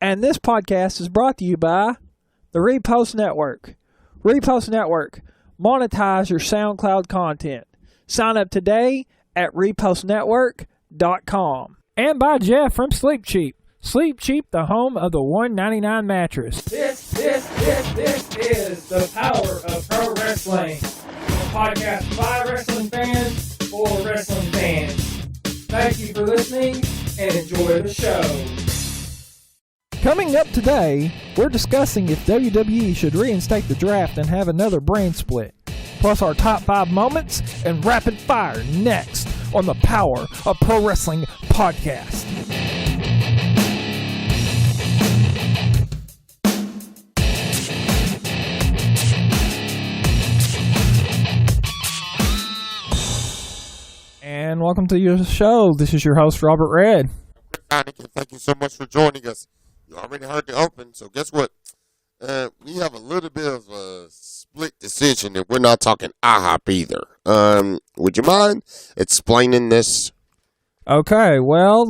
And this podcast is brought to you by the Repost Network. Repost Network. Monetize your SoundCloud content. Sign up today at repostnetwork.com. And by Jeff from Sleep Cheap. Sleep Cheap, the home of the $199 mattress. This is the power of pro wrestling. A podcast by wrestling fans for wrestling fans. Thank you for listening and enjoy the show. Coming up today, we're discussing if WWE should reinstate the draft and have another brand split. Plus our top 5 moments and rapid fire next on the Power of Pro Wrestling podcast. And welcome to your show. This is your host, Robert Red. Thank you so much for joining us. You already heard the open, so guess what? We have a little bit of a split decision, and we're not talking IHOP either. Would you mind explaining this? Okay, well,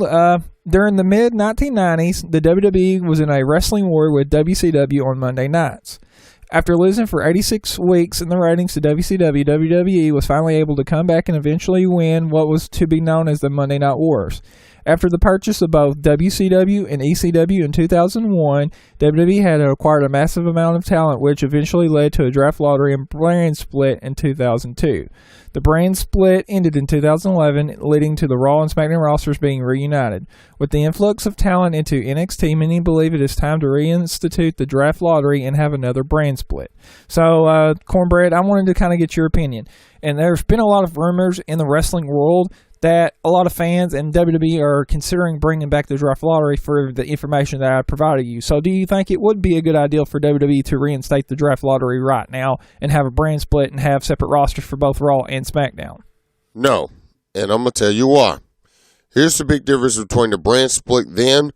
during the mid-1990s, the WWE was in a wrestling war with WCW on Monday nights. After losing for 86 weeks in the ratings to WCW, WWE was finally able to come back and eventually win what was to be known as the Monday Night Wars. After the purchase of both WCW and ECW in 2001, WWE had acquired a massive amount of talent, which eventually led to a draft lottery and brand split in 2002. The brand split ended in 2011, leading to the Raw and SmackDown rosters being reunited. With the influx of talent into NXT, many believe it is time to reinstitute the draft lottery and have another brand split. So, Cornbread, I wanted to kind of get your opinion. And there's been a lot of rumors in the wrestling world that a lot of fans and WWE are considering bringing back the draft lottery for the information that I provided you. So do you think it would be a good idea for WWE to reinstate the draft lottery right now and have a brand split and have separate rosters for both Raw and SmackDown? No, and I'm going to tell you why. Here's the big difference between the brand split then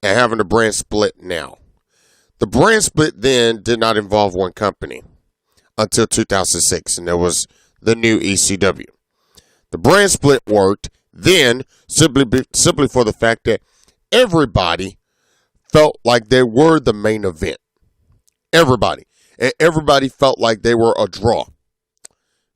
and having a brand split now. The brand split then did not involve one company until 2006, and there was the new ECW. The brand split worked then simply for the fact that everybody felt like they were the main event. Everybody. And everybody felt like they were a draw.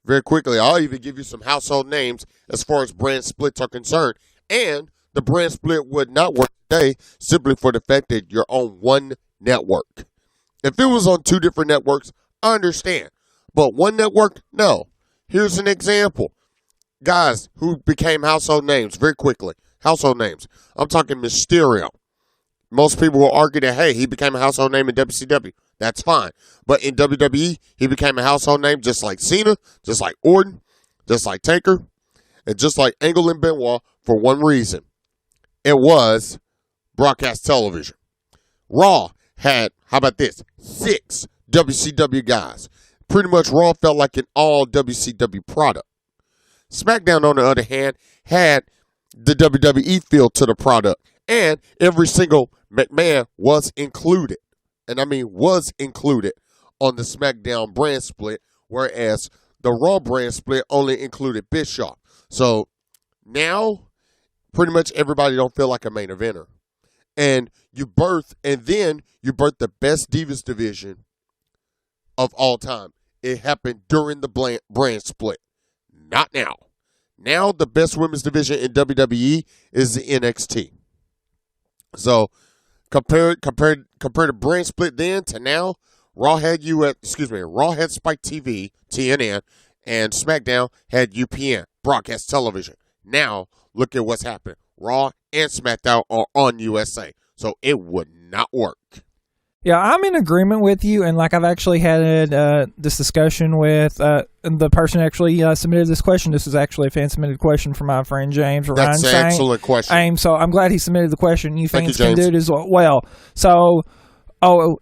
Very quickly, I'll even give you some household names as far as brand splits are concerned. And the brand split would not work today simply for the fact that you're on one network. If it was on 2 different networks, I understand. But one network, no. Here's an example. Guys who became household names very quickly. Household names. I'm talking Mysterio. Most people will argue that, hey, he became a household name in WCW. That's fine. But in WWE, he became a household name just like Cena, just like Orton, just like Taker, and just like Angle and Benoit for one reason. It was broadcast television. Raw had, how about this, 6 WCW guys. Pretty much Raw felt like an all WCW product. SmackDown, on the other hand, had the WWE feel to the product. And every single McMahon was included. And I mean was included on the SmackDown brand split, whereas the Raw brand split only included Bischoff. So now, pretty much everybody don't feel like a main eventer. And then you birth the best Divas division of all time. It happened during the brand split. Not now. Now the best women's division in WWE is the NXT. So compare the brand split then to now. Raw had Spike TV, TNN, and SmackDown had UPN, broadcast television. Now look at what's happened. Raw and SmackDown are on USA. So it would not work. Yeah, I'm in agreement with you, and like I've actually had this discussion with the person who actually submitted this question. This is actually a fan-submitted question from my friend James. That's an excellent question. So I'm glad he submitted the question. You fans can do it as well. So,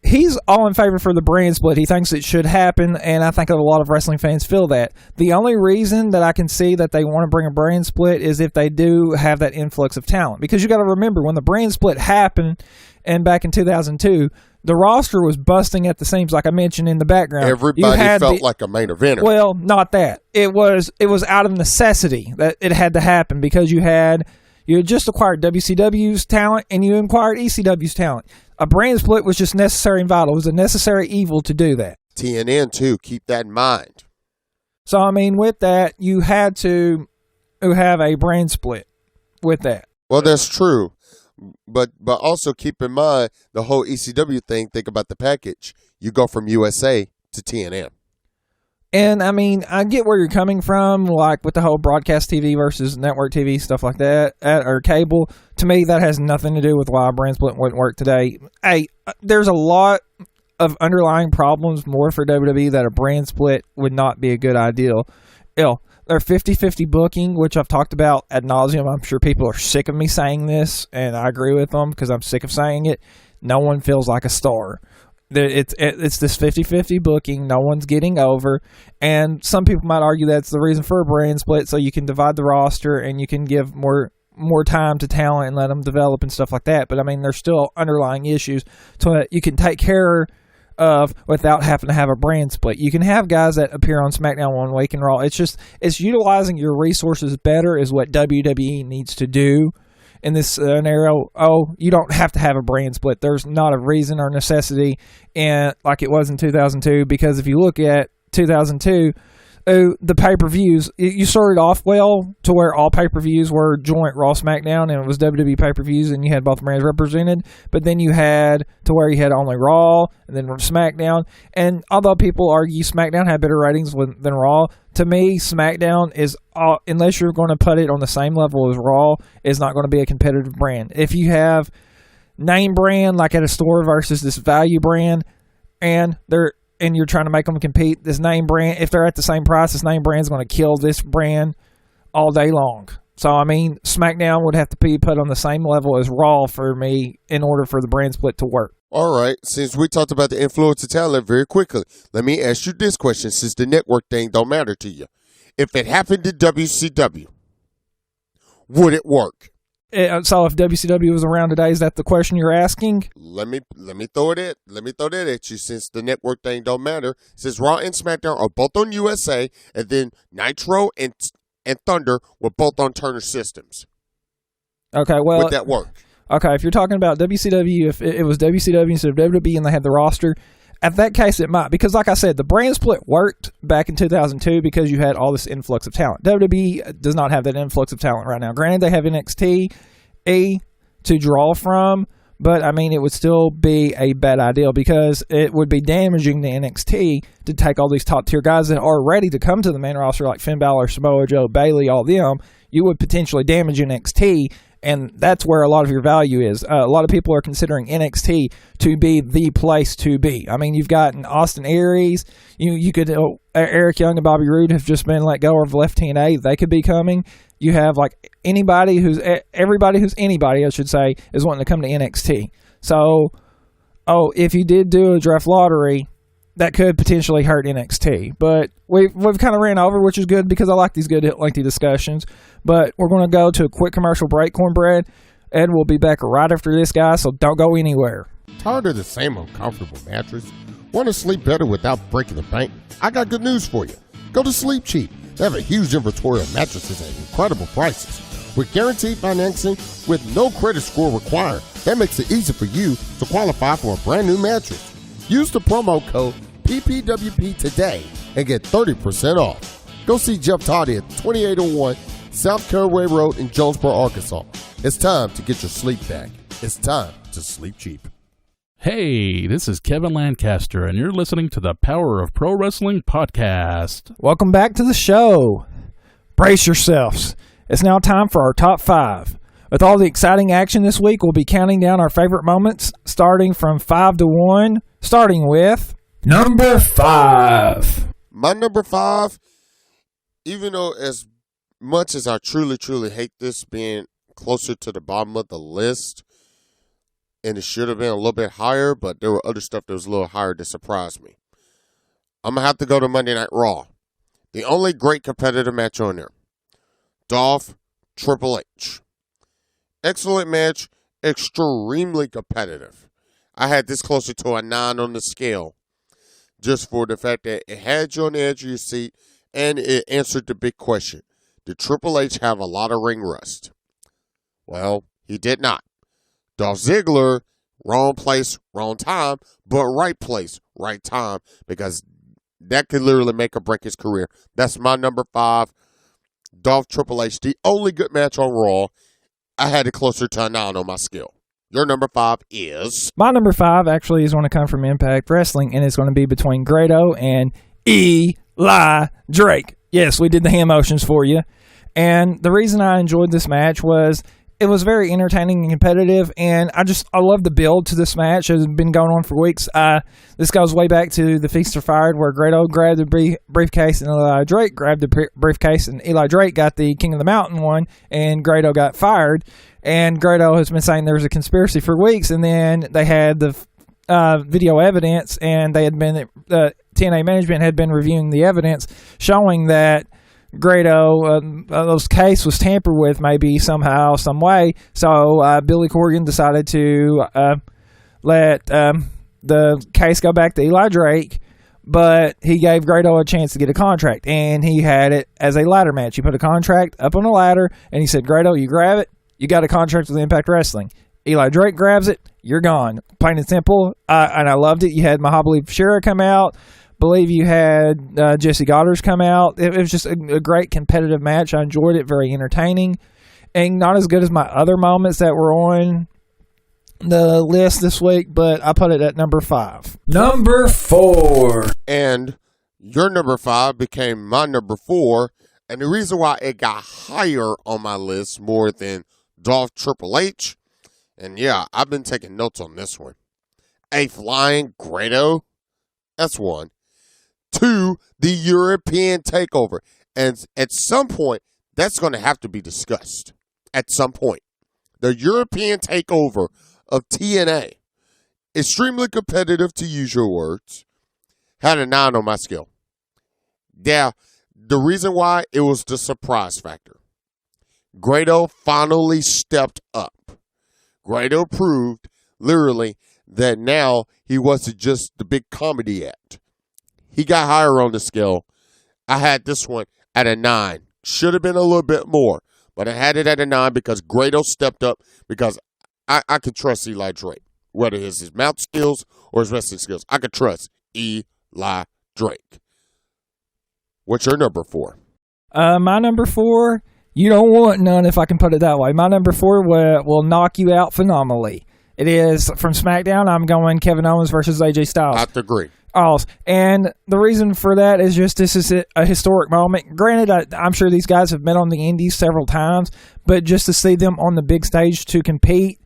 he's all in favor for the brand split. He thinks it should happen, and I think a lot of wrestling fans feel that. The only reason that I can see that they want to bring a brand split is if they do have that influx of talent. Because you got to remember, when the brand split happened, and back in 2002, the roster was busting at the seams, like I mentioned in the background. Everybody felt like a main eventer. Well, not that. It was out of necessity that it had to happen because you had You had just acquired WCW's talent and you acquired ECW's talent. A brand split was just necessary and vital. It was a necessary evil to do that. TNN, too. Keep that in mind. So, I mean, with that, you had to have a brand split with that. Well, that's true. But also keep in mind the whole ECW thing. Think about the package. You go from USA to TNN. And, I mean, I get where you're coming from, like with the whole broadcast TV versus network TV, stuff like that, or cable. To me, that has nothing to do with why a brand split wouldn't work today. Hey, there's a lot of underlying problems more for WWE that a brand split would not be a good idea. They're 50-50 booking, which I've talked about ad nauseum. I'm sure people are sick of me saying this, and I agree with them because I'm sick of saying it. No one feels like a star. It's this 50-50 booking. No one's getting over. And some people might argue that's the reason for a brand split, so you can divide the roster and you can give more time to talent and let them develop and stuff like that. But, I mean, there's still underlying issues so that you can take care of without having to have a brand split. You can have guys that appear on SmackDown one week and Raw. It's utilizing your resources better is what WWE needs to do in this scenario. You don't have to have a brand split. There's not a reason or necessity like it was in 2002, because if you look at 2002, the pay-per-views, you started off well to where all pay-per-views were joint Raw SmackDown, and it was WWE pay-per-views, and you had both brands represented. But then you had to where you had only Raw and then SmackDown. And although people argue SmackDown had better ratings than Raw, to me, SmackDown is, unless you're going to put it on the same level as Raw, is not going to be a competitive brand. If you have name brand like at a store versus this value brand, and you're trying to make them compete, this name brand, if they're at the same price, this name brand is going to kill this brand all day long. So, I mean, SmackDown would have to be put on the same level as Raw for me in order for the brand split to work. All right. Since we talked about the influence of talent very quickly, let me ask you this question since the network thing don't matter to you. If it happened to WCW, would it work? So if WCW was around today, is that the question you're asking? Let me throw that at you since the network thing don't matter. Since Raw and SmackDown are both on USA, and then Nitro and Thunder were both on Turner Systems. Okay, well, would that work? Okay, if you're talking about WCW, if it was WCW instead of WWE and they had the roster, at that case it might. Because like I said, the brand split worked back in 2002 because you had all this influx of talent. WWE does not have that influx of talent right now. Granted, they have NXT to draw from, but I mean, it would still be a bad idea because it would be damaging to NXT to take all these top tier guys that are ready to come to the main roster like Finn Balor, Samoa Joe, Bayley, all them. You would potentially damage NXT, and that's where a lot of your value is. A lot of people are considering NXT to be the place to be. I mean, you've got Austin Aries. You could Eric Young and Bobby Roode have just been let go of Left TNA. They could be coming. You have like everybody who's anybody, I should say, is wanting to come to NXT. So, if you did do a draft lottery, that could potentially hurt NXT. But we've kind of ran over, which is good because I like these good lengthy discussions. But we're going to go to a quick commercial break, Cornbread, and we'll be back right after this, guys, so don't go anywhere. Tired of the same uncomfortable mattress? Want to sleep better without breaking the bank? I got good news for you. Go to Sleep Cheap. They have a huge inventory of mattresses at incredible prices. With guaranteed financing with no credit score required, that makes it easy for you to qualify for a brand new mattress. Use the promo code PPWP today and get 30% off. Go see Jeff Toddy at 2801 South Caraway Road in Jonesboro, Arkansas. It's time to get your sleep back. It's time to sleep cheap. Hey, this is Kevin Lancaster, and you're listening to the Power of Pro Wrestling podcast. Welcome back to the show. Brace yourselves. It's now time for our top 5. With all the exciting action this week, we'll be counting down our favorite moments, starting from 5 to 1, starting with number 5. My number 5, even though as much as I truly, truly hate this being closer to the bottom of the list, and it should have been a little bit higher, but there were other stuff that was a little higher that surprised me. I'm going to have to go to Monday Night Raw. The only great competitive match on there. Dolph, Triple H. Excellent match, extremely competitive. I had this closer to a 9 on the scale, just for the fact that it had you on the edge of your seat, and it answered the big question. Did Triple H have a lot of ring rust? Well, he did not. Dolph Ziggler, wrong place, wrong time, but right place, right time, because that could literally make or break his career. That's my number 5. Dolph Triple H, the only good match on Raw. I had it closer to a 9 on my scale. Your number 5 is? My number 5 actually is going to come from Impact Wrestling, and it's going to be between Grado and Eli Drake. Yes, we did the hand motions for you. And the reason I enjoyed this match was it was very entertaining and competitive, and I love the build to this match. It has been going on for weeks. This goes way back to the Feast or Fired, where Grado grabbed the briefcase and Eli Drake grabbed the briefcase, and Eli Drake got the King of the Mountain one, and Grado got fired. And Grado has been saying there was a conspiracy for weeks, and then they had the video evidence, and they had been TNA management had been reviewing the evidence showing that Grado's case was tampered with maybe somehow, some way. So Billy Corgan decided to let the case go back to Eli Drake, but he gave Grado a chance to get a contract, and he had it as a ladder match. He put a contract up on a ladder, and he said, Grado, you grab it, you got a contract with Impact Wrestling. Eli Drake grabs it, you're gone. Plain and simple. And I loved it. You had Mahabali Shera come out. Believe you had Jesse Goddard come out. It was just a great competitive match. I enjoyed it. Very entertaining. And not as good as my other moments that were on the list this week, but I put it at number 5. Number 4. And your number 5 became my number 4. And the reason why it got higher on my list more than Dolph Triple H, and yeah, I've been taking notes on this one. A Flying Grado, that's 1. 2, the European takeover. And at some point, that's going to have to be discussed. At some point. The European takeover of TNA, extremely competitive to use your words, had a 9 on my scale. Yeah, the reason why, it was the surprise factor. Grado finally stepped up. Grado proved, literally, that now he wasn't just the big comedy act. He got higher on the scale. I had this one at a 9. Should have been a little bit more, but I had it at a 9 because Grado stepped up, because I could trust Eli Drake, whether it's his mouth skills or his wrestling skills. I could trust Eli Drake. What's your number 4? My number 4, you don't want none if I can put it that way. My number 4 will knock you out phenomenally. It is from SmackDown. I'm going Kevin Owens versus AJ Styles. I have to agree. And the reason for that is just this is a historic moment. Granted, I'm sure these guys have been on the indies several times, but just to see them on the big stage to compete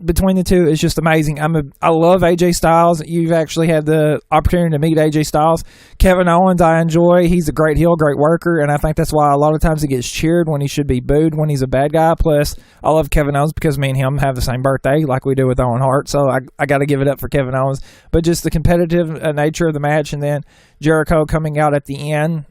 between the two is just amazing. I love AJ Styles. You've actually had the opportunity to meet AJ Styles. Kevin Owens, I enjoy. He's a great heel, great worker, and I think that's why a lot of times he gets cheered when he should be booed when he's a bad guy. Plus, I love Kevin Owens because me and him have the same birthday like we do with Owen Hart, so I got to give it up for Kevin Owens. But just the competitive nature of the match, and then Jericho coming out at the end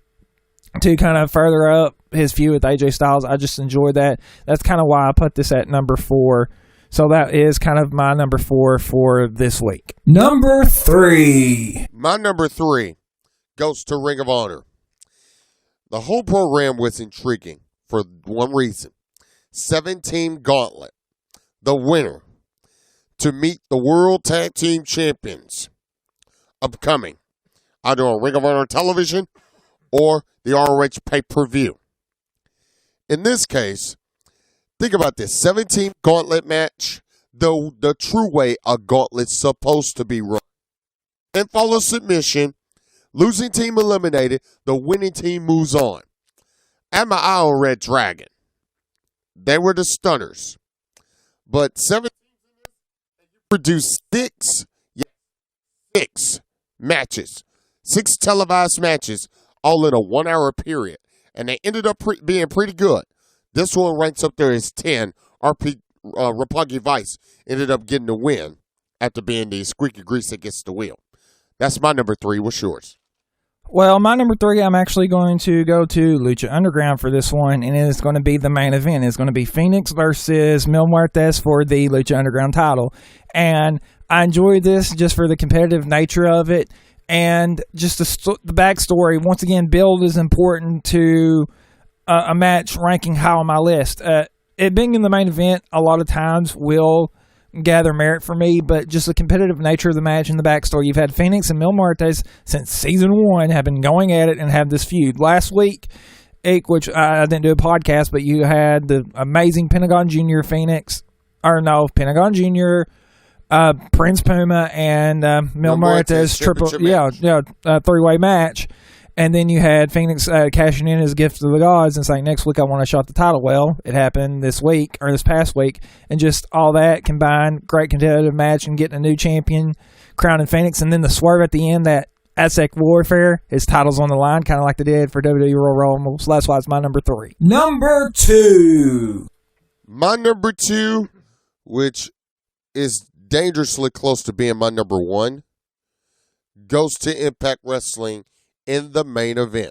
to kind of further up his feud with AJ Styles, I just enjoyed that. That's kind of why I put this at number 4. So that is kind of my number 4 for this week. Number 3. My number 3 goes to Ring of Honor. The whole program was intriguing for one reason. 7-team gauntlet. The winner to meet the World Tag Team Champions upcoming, either on Ring of Honor television or the ROH pay-per-view. In this case, think about this. 7-team gauntlet match, the true way a gauntlet's supposed to be run. And follow submission, losing team eliminated, the winning team moves on. I had my eye on Red Dragon. They were the stunners. But 7 produced 6 matches. 6 televised matches, all in a 1-hour period. And they ended up being pretty good. This one ranks up there as 10. Roppongi Vice ended up getting the win after being the squeaky grease that gets the wheel. That's my number 3. What's yours? Well, my number 3, I'm actually going to go to Lucha Underground for this one, and it is going to be the main event. It's going to be Phoenix versus Mil Muertes for the Lucha Underground title. And I enjoyed this just for the competitive nature of it and just the backstory. Once again, build is important to a match ranking high on my list. it being in the main event a lot of times will gather merit for me, but just the competitive nature of the match and the backstory. You've had Phoenix and Mil Muertes since season 1 have been going at it and have this feud. Last week, which I didn't do a podcast, but you had the amazing Pentagon Jr. Pentagon Jr., Prince Puma, and Mil Muertes three-way match. And then you had Phoenix cashing in his gift to the gods and saying, next week I want to shot the title. Well, it happened this past week. And just all that combined, great competitive match and getting a new champion, crowning Phoenix. And then the swerve at the end, that Aztec Warfare, his title's on the line, kind of like they did for WWE Royal Rumble. So that's why it's my number 3. Number 2. My number 2, which is dangerously close to being my number 1, goes to Impact Wrestling in the main event.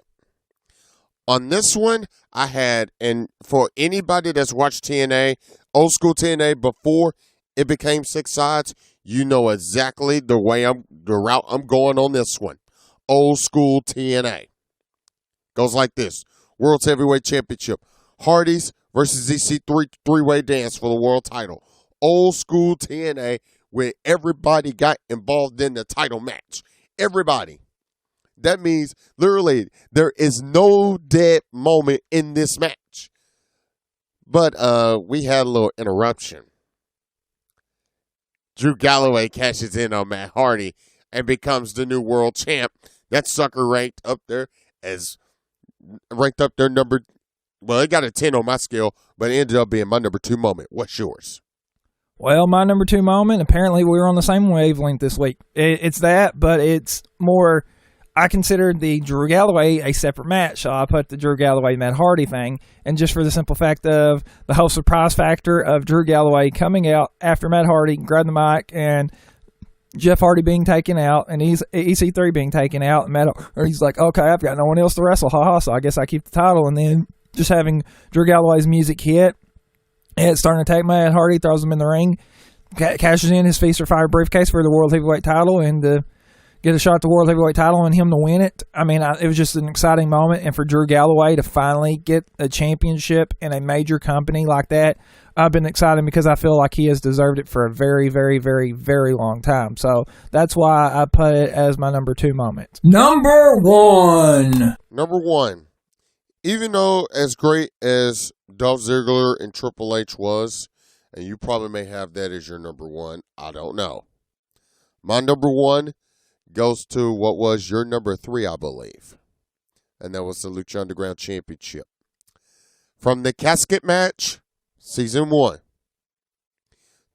On this one, I had, and for anybody that's watched TNA, old school TNA before it became 6 sides, you know exactly the route I'm going on this one. Old school TNA. Goes like this. World's Heavyweight Championship. Hardys versus EC3 three-way dance for the world title. Old school TNA where everybody got involved in the title match. Everybody. That means, literally, there is no dead moment in this match. But we had a little interruption. Drew Galloway cashes in on Matt Hardy and becomes the new world champ. That sucker ranked up there number, well, it got a 10 on my scale, but it ended up being my number 2 moment. What's yours? Well, my number 2 moment, apparently we were on the same wavelength this week. It's that, but it's more... I considered the Drew Galloway a separate match, so I put the Drew Galloway-Matt Hardy thing, and just for the simple fact of the whole surprise factor of Drew Galloway coming out after Matt Hardy, grabbing the mic, and Jeff Hardy being taken out, and EC3 being taken out, and Matt Hardy's like, okay, I've got no one else to wrestle, haha, so I guess I keep the title, and then just having Drew Galloway's music hit, and it's starting to attack Matt Hardy, throws him in the ring, cashes in his Feast or Fire briefcase for the World Heavyweight title, and get a shot at the World Heavyweight title and him to win it. I mean, it was just an exciting moment. And for Drew Galloway to finally get a championship in a major company like that, I've been excited because I feel like he has deserved it for a very, very, very, very long time. So that's why I put it as my number 2 moment. Number 1. Number 1. Even though as great as Dolph Ziggler and Triple H was, and you probably may have that as your number 1, I don't know. My number 1 goes to what was your number 3, I believe. And that was the Lucha Underground Championship. From the casket match, season 1,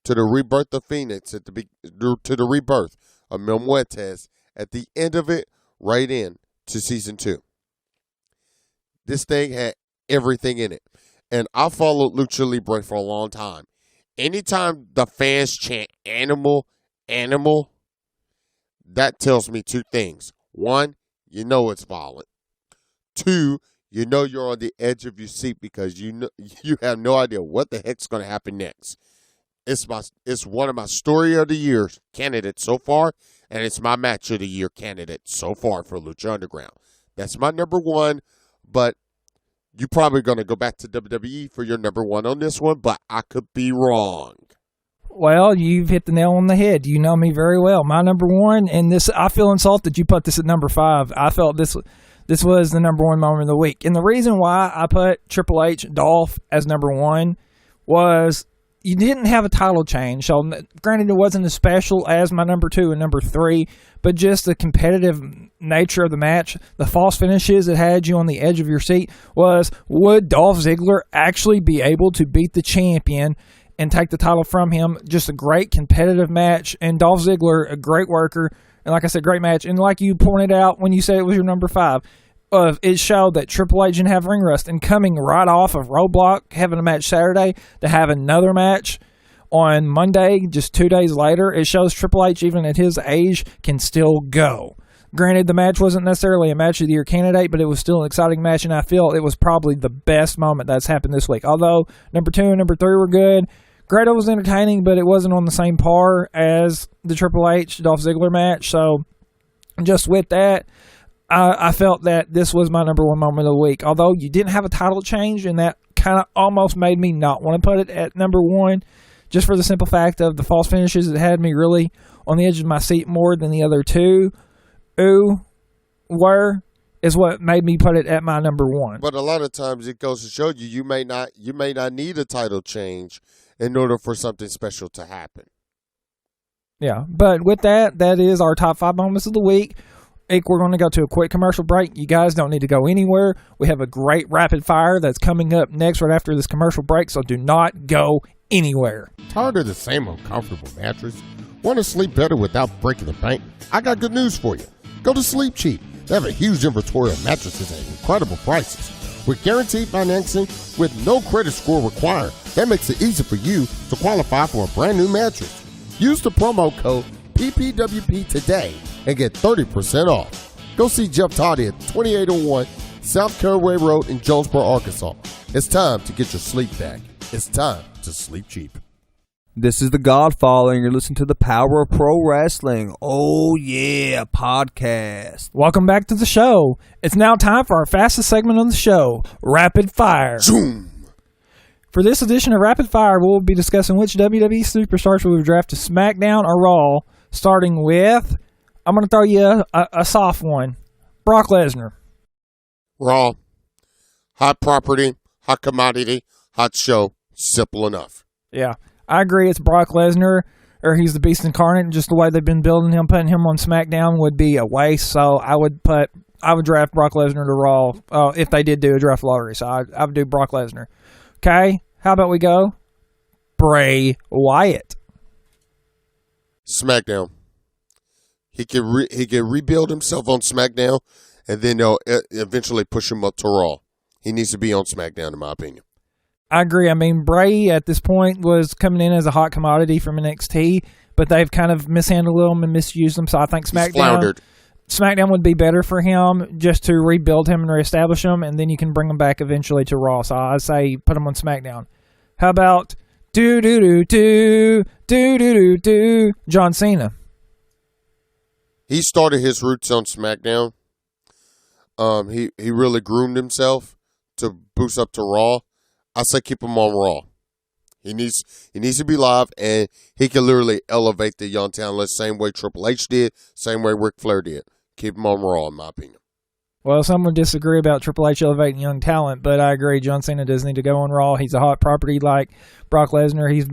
to the rebirth of Phoenix, to the rebirth of Mil Muertes, at the end of it, right in to season 2. This thing had everything in it. And I followed Lucha Libre for a long time. Anytime the fans chant animal, animal, that tells me 2 things. 1, you know it's violent. 2, you know you're on the edge of your seat because you have no idea what the heck's going to happen next. It's one of my story of the year candidates so far, and it's my match of the year candidate so far for Lucha Underground. That's my number 1, but you're probably going to go back to WWE for your number 1 on this one, but I could be wrong. Well, you've hit the nail on the head. You know me very well. My number 1, and this, I feel insulted you put this at number 5. I felt this was the number 1 moment of the week. And the reason why I put Triple H Dolph as number 1 was you didn't have a title change. So, granted, it wasn't as special as my number 2 and number 3, but just the competitive nature of the match, the false finishes that had you on the edge of your seat was, would Dolph Ziggler actually be able to beat the champion and take the title from him? Just a great competitive match, and Dolph Ziggler, a great worker, and like I said, great match. And like you pointed out when you said it was your number 5, it showed that Triple H didn't have ring rust, and coming right off of Roadblock, having a match Saturday, to have another match on Monday, just 2 days later, it shows Triple H, even at his age, can still go. Granted, the match wasn't necessarily a match of the year candidate, but it was still an exciting match, and I feel it was probably the best moment that's happened this week. Although number 2 and number 3 were good, Grado was entertaining, but it wasn't on the same par as the Triple H Dolph Ziggler match. So, just with that, I felt that this was my number 1 moment of the week. Although you didn't have a title change in that kind of almost made me not want to put it at number one, just for the simple fact of the false finishes. It had me really on the edge of my seat more than the other two is what made me put it at my number one. But a lot of times it goes to show you you may not need a title change in order for something special to happen. Yeah, but with that is our top 5 moments of the week. We're going to go to a quick commercial break. You guys don't need to go anywhere. We have a great rapid fire that's coming up next right after this commercial break, so do not go anywhere. Tired of the same uncomfortable mattress? Want to sleep better without breaking the bank? I got good news for you. Go to Sleep Cheap. They have a huge inventory of mattresses at incredible prices. With guaranteed financing with no credit score required, that makes it easy for you to qualify for a brand new mattress. Use the promo code PPWP today and get 30% off. Go see Jeff Toddy at 2801 South Caraway Road in Jonesboro, Arkansas. It's time to get your sleep back. It's time to sleep cheap. This is The Godfather, and you're listening to the Power of Pro Wrestling. Oh, yeah, podcast. Welcome back to the show. It's now time for our fastest segment on the show, Rapid Fire. Zoom. For this edition of Rapid Fire, we'll be discussing which WWE superstars we would draft to SmackDown or Raw, starting with, I'm going to throw you a soft one, Brock Lesnar. Raw. Hot property, hot commodity, hot show. Simple enough. Yeah. I agree, it's Brock Lesnar, or he's the Beast Incarnate, and just the way they've been building him, putting him on SmackDown would be a waste, so I would draft Brock Lesnar to Raw if they did do a draft lottery, so I would do Brock Lesnar. Okay, how about we go Bray Wyatt? SmackDown. He can rebuild himself on SmackDown, and then they'll eventually push him up to Raw. He needs to be on SmackDown, in my opinion. I agree. I mean, Bray at this point was coming in as a hot commodity from NXT, but they've kind of mishandled him and misused him. So I think SmackDown would be better for him just to rebuild him and reestablish him, and then you can bring him back eventually to Raw. So I'd say put him on SmackDown. How about John Cena? He started his roots on SmackDown. He really groomed himself to boost up to Raw. I say keep him on Raw. He needs to be live, and he can literally elevate the young talent the same way Triple H did, same way Ric Flair did. Keep him on Raw, in my opinion. Well, some would disagree about Triple H elevating young talent, but I agree. John Cena does need to go on Raw. He's a hot property like Brock Lesnar. He's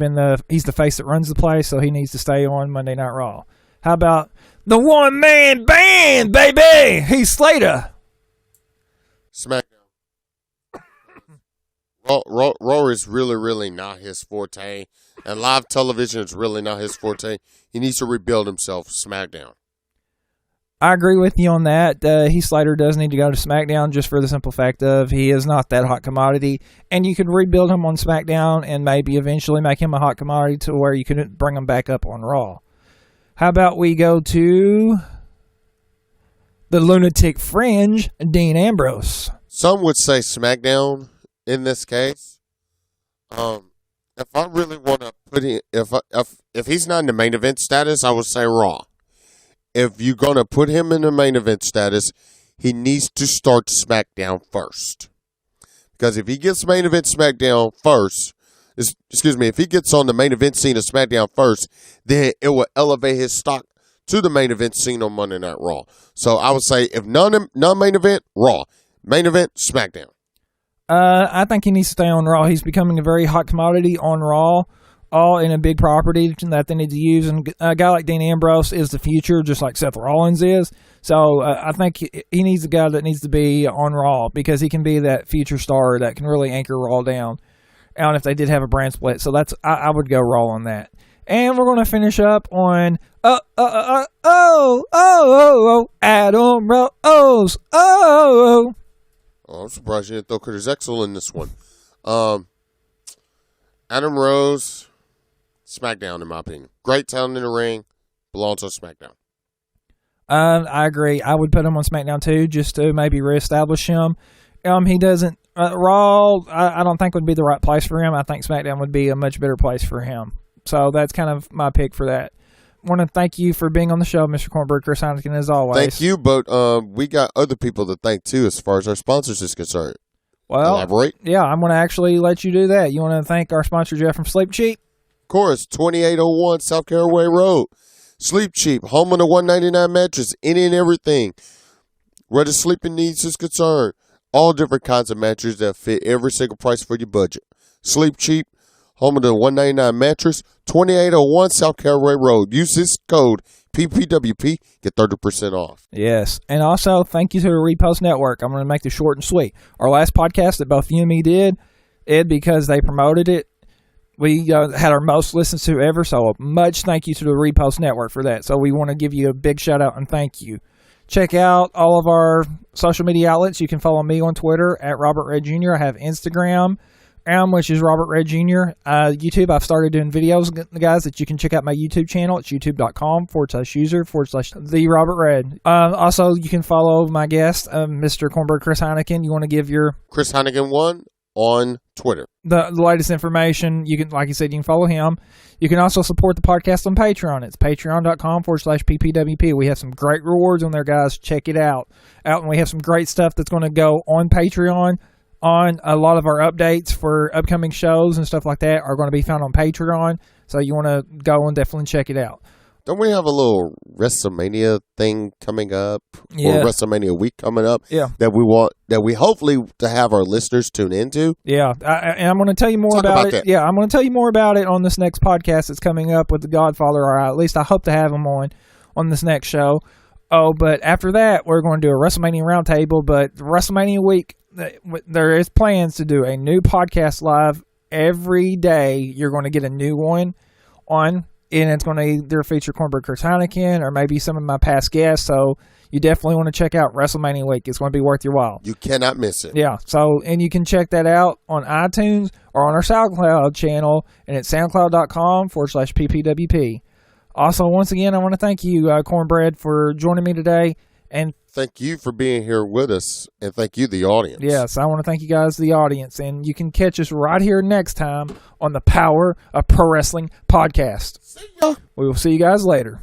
the face that runs the place, so he needs to stay on Monday Night Raw. How about the one-man band, baby? Heath Slater. SmackDown. Raw is really, really not his forte, and live television is really not his forte. He needs to rebuild himself. SmackDown. I agree with you on that. Heath Slater does need to go to SmackDown just for the simple fact of he is not that hot commodity, and you could rebuild him on SmackDown and maybe eventually make him a hot commodity to where you could bring him back up on Raw. How about we go to the Lunatic Fringe, Dean Ambrose? Some would say SmackDown. In this case, if I really want to put in, if he's not in the main event status, I would say Raw. If you're gonna put him in the main event status, he needs to start SmackDown first. Because if he gets main event SmackDown first, if he gets on the main event scene of SmackDown first, then it will elevate his stock to the main event scene on Monday Night Raw. So I would say if non-main event, Raw. Main event, SmackDown. I think he needs to stay on Raw. He's becoming a very hot commodity on Raw, all in a big property that they need to use. And a guy like Dean Ambrose is the future, just like Seth Rollins is. So I think he needs a guy that needs to be on Raw because he can be that future star that can really anchor Raw down. And if they did have a brand split, so I would go Raw on that. And we're going to finish up on Adam Rose. Oh, I'm surprised you didn't throw Curtis Axel in this one. Adam Rose, SmackDown, in my opinion. Great talent in the ring, belongs on SmackDown. I agree. I would put him on SmackDown too, just to maybe reestablish him. He doesn't. Raw, I don't think would be the right place for him. I think SmackDown would be a much better place for him. So that's kind of my pick for that. I want to thank you for being on the show, Mr. Cornbread, Chris Heineken, as always. Thank you, but we got other people to thank too as far as our sponsors is concerned. Well, Elaborate. yeah, I'm going to actually let you do that. You want to thank our sponsor, Jeff from Sleep Cheap? Of course, 2801 South Caraway Road. Sleep Cheap, home of the $199 mattress, any and everything. Where the sleeping needs is concerned. All different kinds of mattresses that fit every single price for your budget. Sleep Cheap, home of the $199 mattress, 2801 South Caraway Road. Use this code PPWP, get 30% off. Yes. And also, thank you to the Repost Network. I'm going to make this short and sweet. Our last podcast that both you and me did, because they promoted it, we had our most listens to ever, so much thank you to the Repost Network for that. So we want to give you a big shout out and thank you. Check out all of our social media outlets. You can follow me on Twitter at Robert Red Jr. I have Instagram, which is Robert Red Jr. YouTube, I've started doing videos, guys, that you can check out my YouTube channel. It's youtube.com/user/the Robert Red. Also, you can follow my guest, Mr. Cornbread Chris Heineken. You want to give your Chris Heineken 1 on Twitter. The latest information. You can, like you said, you can follow him. You can also support the podcast on Patreon. It's patreon.com/ppwp. We have some great rewards on there, guys. Check it out. And we have some great stuff that's going to go on Patreon. On a lot of our updates for upcoming shows and stuff like that are going to be found on Patreon. So you want to go and definitely check it out. Don't we have a little WrestleMania thing coming up? Yeah. Or WrestleMania week coming up? Yeah. That we hopefully to have our listeners tune into. Yeah. And I'm going to tell you more Talk about about it. that. Yeah. I'm going to tell you more about it on this next podcast that's coming up with The Godfather, or at least I hope to have him on this next show. Oh, but after that, we're going to do a WrestleMania roundtable. But WrestleMania week, there is plans to do a new podcast live every day. You're going to get a new one on, and it's going to either feature Cornbread Chris Heineken or maybe some of my past guests. So you definitely want to check out WrestleMania week. It's going to be worth your while. You cannot miss it. Yeah. So, and you can check that out on iTunes or on our SoundCloud channel, and it's soundcloud.com/ppwp. Also, once again, I want to thank you, Cornbread, for joining me today. And thank you for being here with us, and thank you, the audience. Yes, I want to thank you guys, the audience, and you can catch us right here next time on the Power of Pro Wrestling podcast. See ya. We will see you guys later.